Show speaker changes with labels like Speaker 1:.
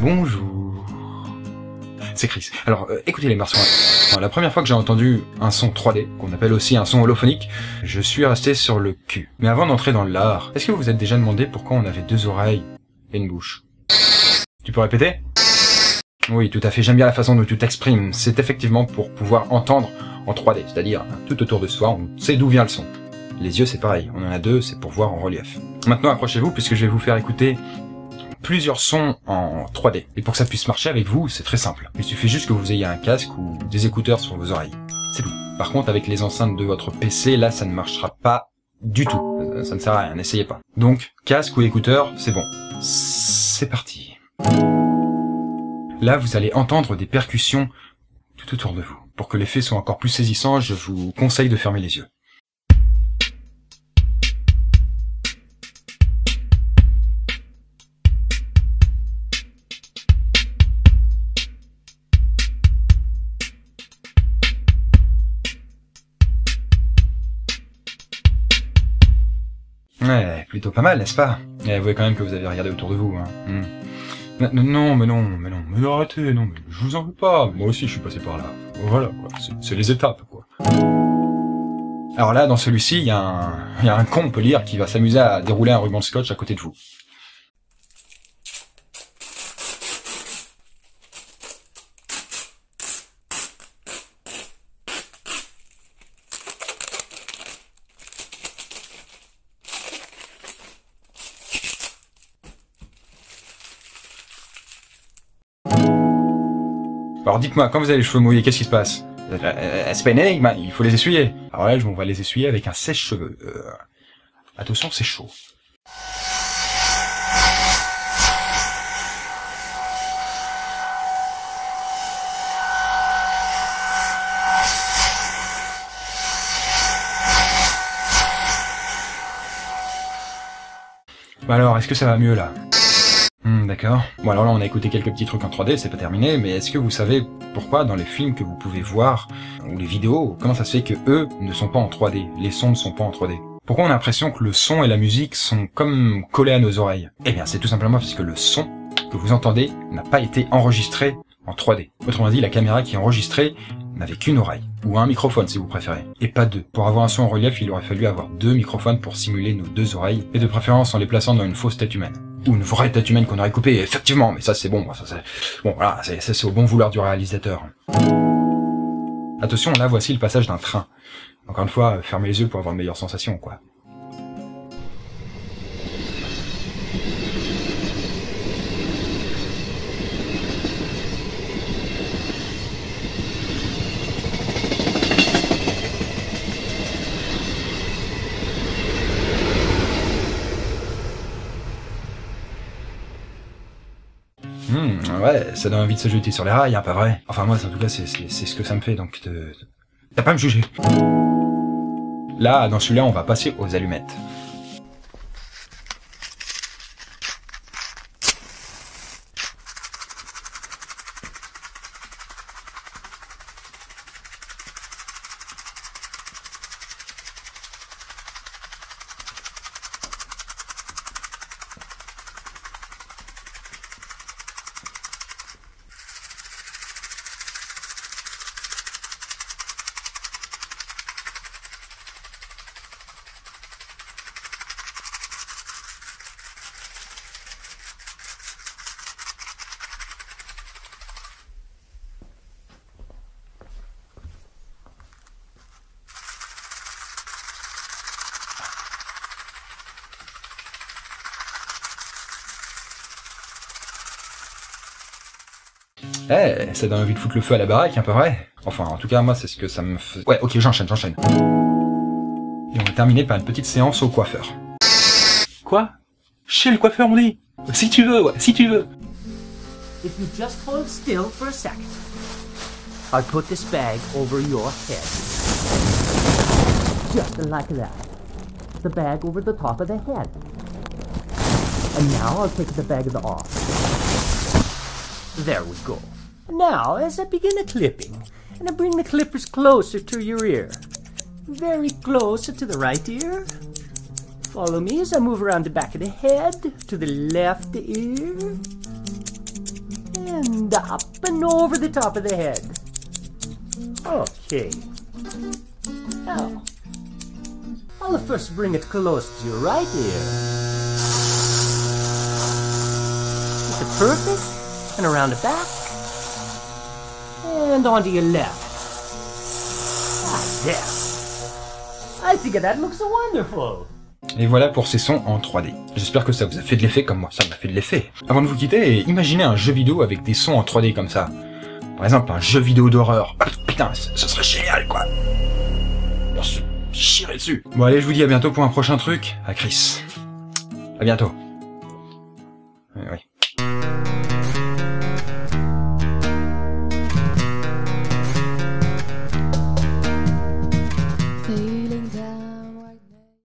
Speaker 1: Bonjour. C'est Chris. Alors, écoutez les marsouins. La première fois que j'ai entendu un son 3D, qu'on appelle aussi un son holophonique, je suis resté sur le cul. Mais avant d'entrer dans l'art, est-ce que vous vous êtes déjà demandé pourquoi on avait deux oreilles et une bouche? Tu peux répéter? Oui, tout à fait, j'aime bien la façon dont tu t'exprimes. C'est effectivement pour pouvoir entendre en 3D, c'est-à-dire tout autour de soi, on sait d'où vient le son. Les yeux, c'est pareil, on en a deux, c'est pour voir en relief. Maintenant, accrochez-vous, puisque je vais vous faire écouter plusieurs sons en 3D. Et pour que ça puisse marcher avec vous, c'est très simple. Il suffit juste que vous ayez un casque ou des écouteurs sur vos oreilles. C'est tout. Par contre, avec les enceintes de votre PC, là, ça ne marchera pas du tout. Ça ne sert à rien, n'essayez pas. Donc, casque ou écouteurs, c'est bon. C'est parti. Là, vous allez entendre des percussions tout autour de vous. Pour que l'effet soit encore plus saisissant, je vous conseille de fermer les yeux. Ouais, plutôt pas mal, n'est-ce pas? Et avouez quand même que vous avez regardé autour de vous, hein. Non, mais arrêtez, non, mais je vous en veux pas. Moi aussi, je suis passé par là. Voilà, quoi. C'est les étapes, quoi. Alors là, dans celui-ci, il y a un con, on peut lire, qui va s'amuser à dérouler un ruban de scotch à côté de vous. Alors dites-moi, quand vous avez les cheveux mouillés, qu'est-ce qui se passe? C'est pas une énigme, il faut les essuyer. Alors là, on va les essuyer avec un sèche-cheveux. Attention, c'est chaud. Bah alors, est-ce que ça va mieux là? D'accord. Bon alors là on a écouté quelques petits trucs en 3D, c'est pas terminé, mais est-ce que vous savez pourquoi dans les films que vous pouvez voir, ou les vidéos, comment ça se fait que eux ne sont pas en 3D, les sons ne sont pas en 3D? Pourquoi on a l'impression que le son et la musique sont comme collés à nos oreilles? Eh bien c'est tout simplement parce que le son que vous entendez n'a pas été enregistré en 3D. Autrement dit, la caméra qui est enregistrée n'avait qu'une oreille, ou un microphone si vous préférez, et pas deux. Pour avoir un son en relief, il aurait fallu avoir deux microphones pour simuler nos deux oreilles, et de préférence en les plaçant dans une fausse tête humaine. Ou une vraie tête humaine qu'on aurait coupée, effectivement, mais ça c'est bon, bon voilà, c'est au bon vouloir du réalisateur. Attention, là voici le passage d'un train. Encore une fois, fermez les yeux pour avoir une meilleure sensation, quoi. Ouais, ça donne envie de se jeter sur les rails, hein, pas vrai? Enfin moi, en tout cas, c'est ce que ça me fait, donc t'as pas à me juger. Là, dans celui-là, on va passer aux allumettes. Eh, ça donne envie de foutre le feu à la baraque, hein, pas vrai? Enfin, en tout cas, moi, c'est ce que ça me fait... Ouais, ok, j'enchaîne. Et on va terminer par une petite séance au coiffeur. Quoi? Chez le coiffeur, on dit? Si tu veux, ouais, si tu veux.
Speaker 2: If you just hold still for a second, I'll put this bag over your head. Just like that. The bag over the top of the head. And now I'll take the bag off. There we go. Now, as I begin the clipping, and I bring the clippers closer to your ear. Very close to the right ear. Follow me as I move around the back of the head to the left ear. And up and over the top of the head. Okay. Now, I'll first bring it close to your right ear. Is it perfect? And around the back. And onto your left. Ah, there. I think that looks wonderful.
Speaker 1: Et voilà pour ces sons en 3D. J'espère que ça vous a fait de l'effet comme moi, ça m'a fait de l'effet. Avant de vous quitter, imaginez un jeu vidéo avec des sons en 3D comme ça. Par exemple, un jeu vidéo d'horreur. Ah, putain, ce serait génial, quoi. On se chierait dessus. Bon, allez, je vous dis à bientôt pour un prochain truc. À Chris. À bientôt. Oui.